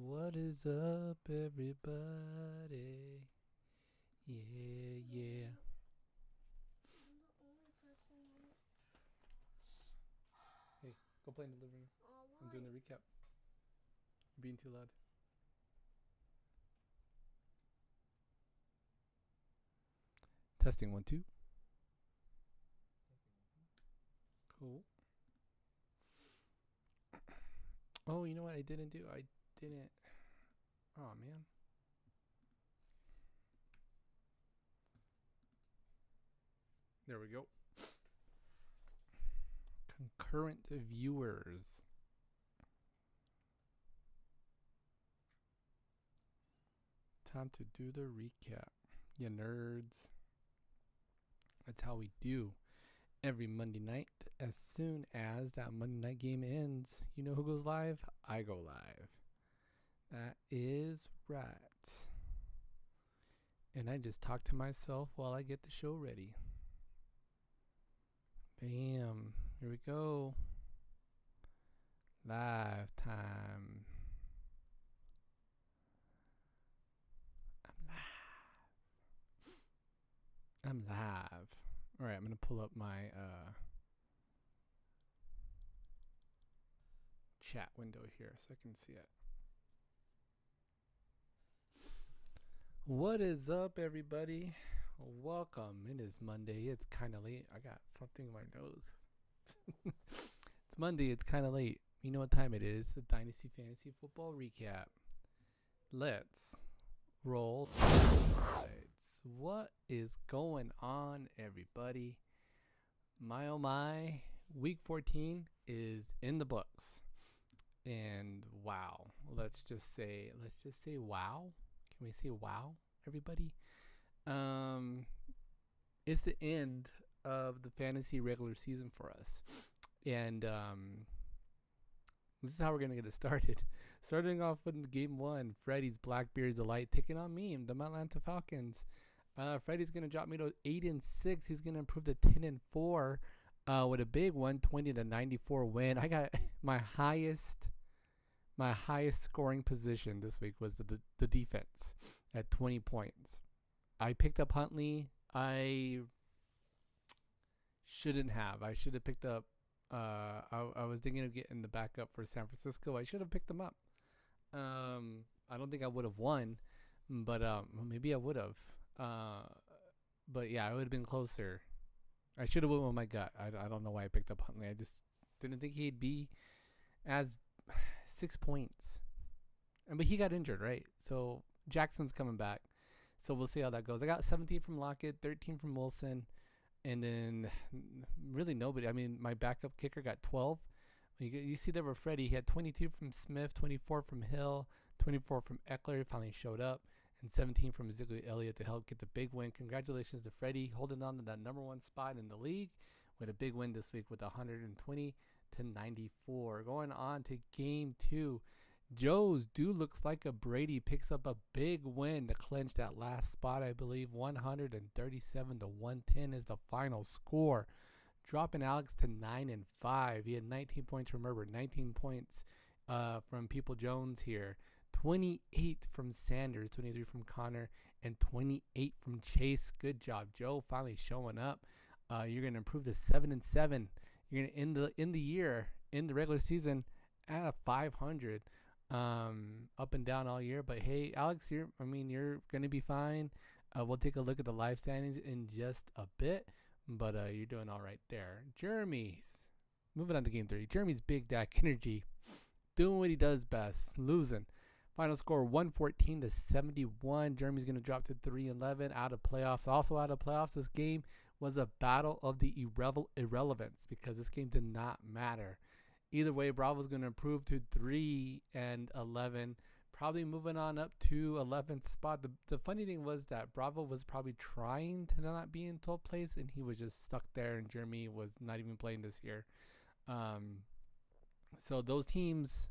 What is up, everybody? Yeah, yeah. I'm the only person on. Hey, go play in the living room. I'm doing the recap. You're being too loud. Testing 1 2. Cool. Oh, you know what I didn't do? I didn't. Oh man. There we go. Concurrent viewers. Time to do the recap. You nerds. That's how we do every Monday night. As soon as that Monday night game ends, you know who goes live? I go live. That is right. And I just talk to myself while I get the show ready. Bam. Here we go. Live time. I'm live. All right, I'm going to pull up my chat window here so I can see it. What is up, everybody? Welcome. It is Monday. It's kind of late. I got something in my nose. It's Monday. It's kind of late. You know what time it is? The Dynasty Fantasy Football Recap. Let's roll. What is going on, everybody? My oh my, week 14 is in the books. And wow, let's just say wow. Can we say wow, everybody? It's the end of the fantasy regular season for us. And this is how we're going to get it started. Starting off with game one, Freddy's Blackbeard's Delight taking on me, the Atlanta Falcons. Freddy's going to drop me to 8-6. He's going to improve to 10-4 with a big 120-94 win. I got my highest scoring position this week was the defense at 20 points. I picked up Huntley. I shouldn't have. I should have picked up. I was thinking of getting the backup for San Francisco. I should have picked them up. I don't think I would have won, but maybe I would have. But yeah, I would have been closer. I should have went with my gut. I don't know why I picked up Huntley. I just didn't think he'd be as 6 points. But he got injured, right? So Jackson's coming back. So we'll see how that goes. I got 17 from Lockett, 13 from Wilson, and then really nobody. I mean, my backup kicker got 12. You see there were Freddie. He had 22 from Smith, 24 from Hill, 24 from Eckler. He finally showed up, and 17 from Ezekiel Elliott to help get the big win. Congratulations to Freddie holding on to that number one spot in the league with a big win this week with 120-94. Going on to game two. Joe's dude looks like a Brady picks up a big win to clinch that last spot, I believe. 137-110 is the final score, dropping Alex to 9-5. He had 19 points from Herbert, 19 points from People Jones here, 28 from Sanders, 23 from Connor, and 28 from Chase. Good job, Joe, finally showing up. You're gonna improve to 7-7. You're gonna end the year in the regular season at a 500. Up and down all year. But hey, Alex, you're gonna be fine. We'll take a look at the live standings in just a bit, but you're doing all right there. Jeremy's moving on to game 3. Jeremy's Big Dak Energy doing what he does best, losing. Final score 114-71. Jeremy's gonna drop to 3-11, out of playoffs. Also out of playoffs. This game was a battle of the irrelevance because this game did not matter. Either way, Bravo's going to improve to 3-11, probably moving on up to 11th spot. The funny thing was that Bravo was probably trying to not be in 12th place, and he was just stuck there, and Jeremy was not even playing this year. So those teams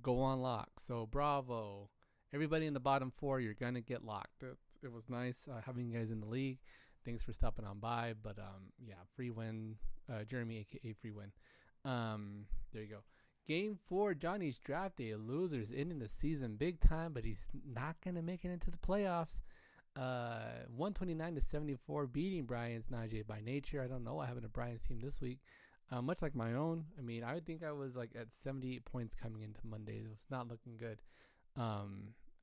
go on lock. So Bravo, everybody in the bottom 4, you're going to get locked. It was nice having you guys in the league. Thanks for stopping on by. But yeah, free win. Jeremy, a.k.a. free win. There you go. Game 4, Johnny's draft day losers ending the season big time, but he's not gonna make it into the playoffs. 129 to 74, beating Brian's Najee by nature. I don't know what happened to Brian's team this week. Much like my own. I mean, I would think I was like at 78 points coming into Monday. It was not looking good.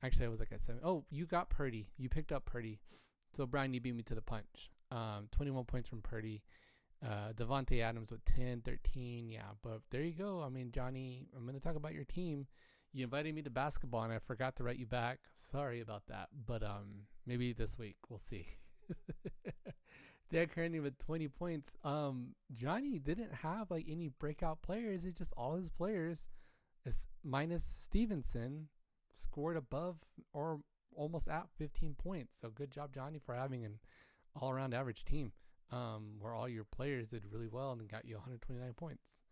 Actually, I was like at 7. Oh, you got Purdy. You picked up Purdy. So, Brian, you beat me to the punch. 21 points from Purdy. Devontae Adams with 10, 13. Yeah, but there you go. I mean, Johnny, I'm going to talk about your team. You invited me to basketball, and I forgot to write you back. Sorry about that. But maybe this week. We'll see. Derek Henry with 20 points. Johnny didn't have like any breakout players. It's just all his players, minus Stevenson, scored above or almost at 15 points. So good job, Johnny, for having an all-around average team where all your players did really well and got you 129 points.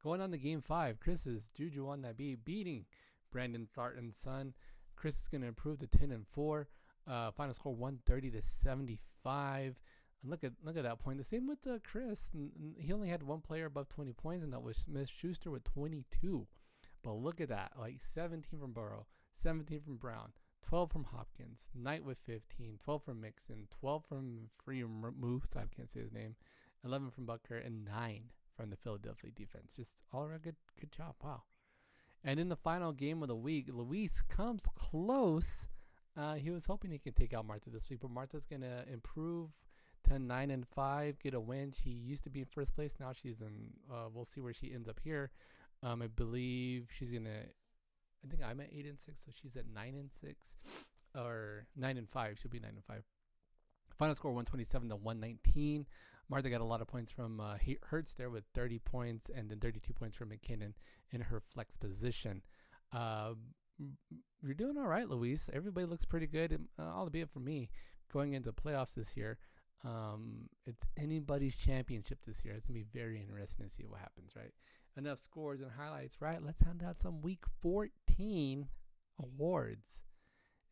Going on to Game 5, Chris's Juju on that beating Brandon Sarton's son. Chris is going to improve to 10-4. Final score 130 to 75. And look at that point. The same with Chris. He only had one player above 20 points, and that was Smith-Schuster with 22. But look at that. Like 17 from Burrow, 17 from Brown, 12 from Hopkins, Knight with 15, 12 from Mixon, 12 from Moose, I can't say his name, 11 from Butker, and 9 from the Philadelphia defense. Just all around good job. Wow. And in the final game of the week, Luis comes close. He was hoping he can take out Martha this week, but Martha's going to improve to 9-5, get a win. She used to be in first place. Now she's in, we'll see where she ends up here. I believe she's going to, I think I'm at 8-6, so she's at 9-6 or 9-5. She'll be 9-5. Final score 127 to 119. Martha got a lot of points from Hertz there with 30 points, and then 32 points from McKinnon in her flex position. You're doing all right, Luis. Everybody looks pretty good, albeit for me going into playoffs this year. It's anybody's championship this year. It's going to be very interesting to see what happens, right? Enough scores and highlights, right? Let's hand out some Week 14 awards.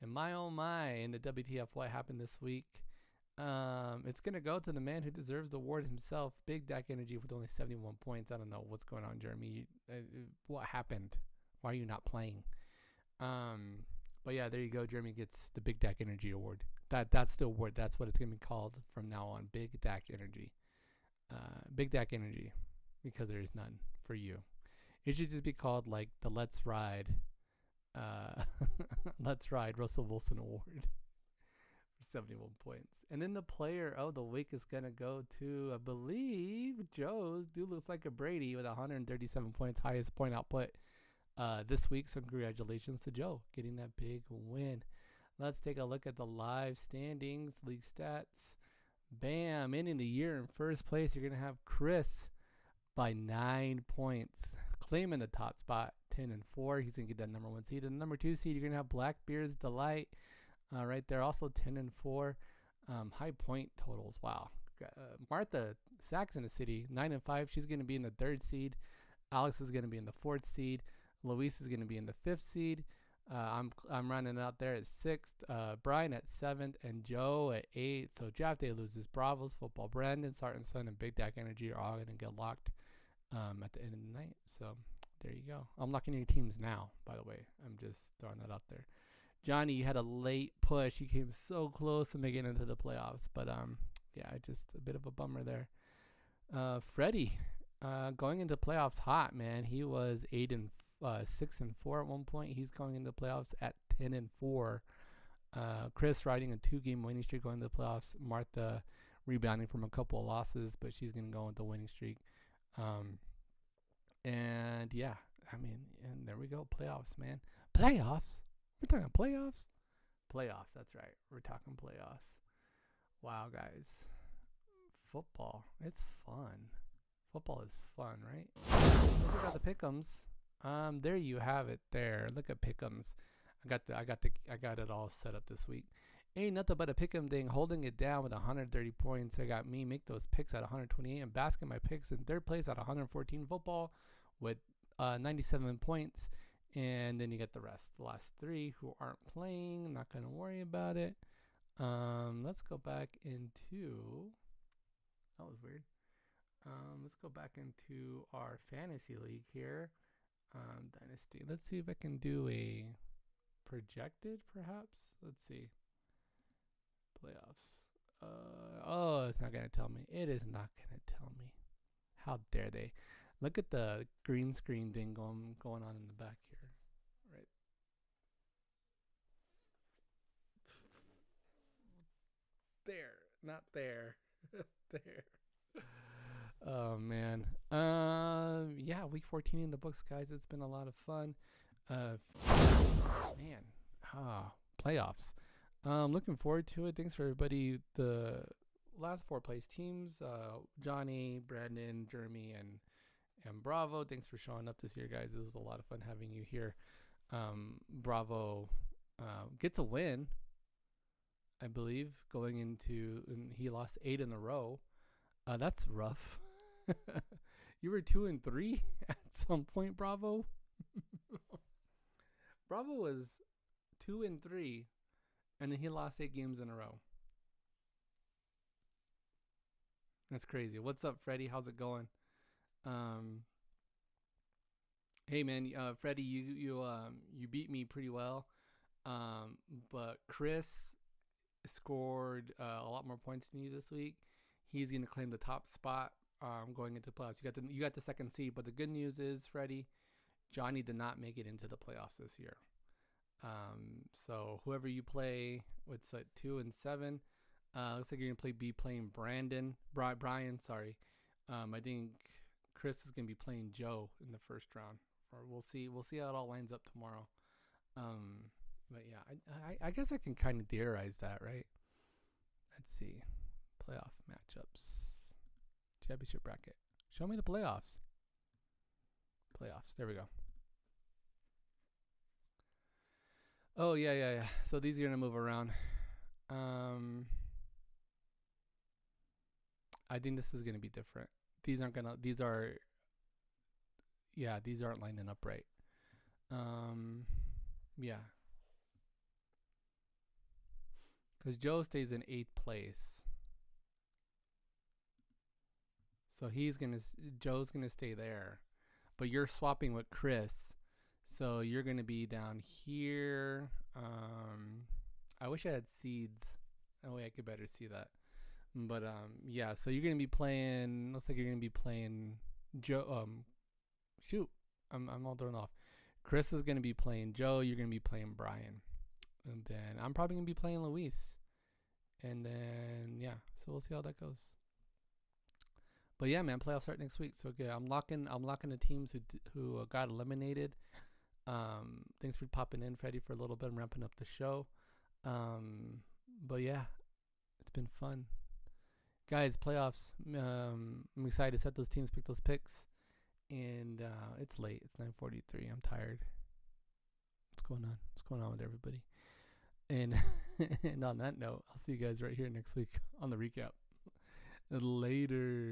And my oh my, in the WTF, what happened this week? It's going to go to the man who deserves the award himself, Big Dak Energy, with only 71 points. I don't know what's going on, Jeremy. What happened? Why are you not playing? But yeah, there you go. Jeremy gets the Big Dak Energy Award. That's the award. That's what it's going to be called from now on. Big Dak Energy. Big Dak Energy, because there is none for you. It should just be called like the Let's Ride Russell Wilson Award for 71 points. And then the player of the week is going to go to, I believe, Joe's dude looks like a Brady with 137 points, highest point output this week. So congratulations to Joe getting that big win. Let's take a look at the live standings, league stats. Bam, ending the year in first place, you're going to have Chris by 9 points, claiming the top spot, 10-4. He's going to get that number 1 seed. And the number 2 seed, you're going to have Blackbeard's Delight right there, also 10-4. High point totals, wow. Martha Sacks in the city, 9-5. She's going to be in the 3rd seed. Alex is going to be in the 4th seed. Luis is going to be in the 5th seed. I'm running out there at 6th, Brian at 7th, and Joe at 8th. So draft day loses. Bravos Football, Brandon, Sarton Son, and Big Dak Energy are all going to get locked at the end of the night. So there you go. I'm locking your teams now, by the way. I'm just throwing that out there. Johnny, you had a late push. You came so close to making it into the playoffs, but yeah, just a bit of a bummer there. Freddie, going into playoffs hot, man. He was 6-4 at one point. He's going into the playoffs at 10-4. Chris riding a 2-game winning streak going into the playoffs. Martha rebounding from a couple of losses, but she's going to go into a winning streak. And yeah, I mean, and there we go. Playoffs, man. Playoffs? We're talking playoffs? Playoffs, that's right. We're talking playoffs. Wow, guys. Football. It's fun. Football is fun, right? Let's look at the pick'ems. There you have it. There, look at pick'ems. I got it all set up this week. Ain't nothing but a pick'em thing, holding it down with 130 points. I got me make those picks at 128 and basket my picks in 3rd place at 114 football with 97 points. And then you get the rest, the last 3 who aren't playing. Not gonna worry about it. Let's go back into. That was weird. Let's go back into our fantasy league here. Dynasty. Let's see if I can do a projected, perhaps. Let's see. Playoffs. Oh, it's not gonna tell me. It is not gonna tell me. How dare they? Look at the green screen thing going on in the back here. Right. There. Not there. There. Oh man. Yeah, week 14 in the books, guys. It's been a lot of fun. Man. Playoffs. Looking forward to it. Thanks for everybody. The last 4 place teams, Johnny, Brandon, Jeremy, and Bravo. Thanks for showing up this year, guys. This was a lot of fun having you here. Bravo gets a win, I believe, going into, and he lost 8 in a row. That's rough. You were 2 and 3 at some point, Bravo. Bravo was 2 and 3, and then he lost 8 games in a row. That's crazy. What's up, Freddie? How's it going? Hey man, Freddie, you beat me pretty well. But Chris scored a lot more points than you this week. He's gonna claim the top spot going into playoffs. You got the second seed, but the good news is, Freddie, Johnny did not make it into the playoffs this year. So whoever you play, what's that, 2 and 7? Looks like you're gonna be playing Brian. Sorry. I think Chris is gonna be playing Joe in the first round, or we'll see. We'll see how it all lines up tomorrow. But yeah, I guess I can kind of theorize that, right? Let's see, playoff matchups, championship bracket. Show me the playoffs. There we go. Oh yeah. So these are gonna move around. I think this is gonna be different. These aren't lining up right. Yeah. Because Joe stays in 8th place. So Joe's gonna stay there. But you're swapping with Chris. So you're gonna be down here. I wish I had seeds. That way I could better see that. But yeah, so you're gonna be playing, looks like you're gonna be playing Joe. Shoot, I'm all thrown off. Chris is gonna be playing Joe. You're gonna be playing Brian, and then I'm probably gonna be playing Luis. And then yeah, so we'll see how that goes. But yeah, man, playoffs start next week. So okay, I'm locking the teams who got eliminated. Thanks for popping in, Freddie, for a little bit. I'm ramping up the show. But yeah, it's been fun, guys. Playoffs. I'm excited to set those teams, pick those picks. And it's late. It's 9:43. I'm tired. What's going on? What's going on with everybody? And, and on that note, I'll see you guys right here next week on the recap. Later.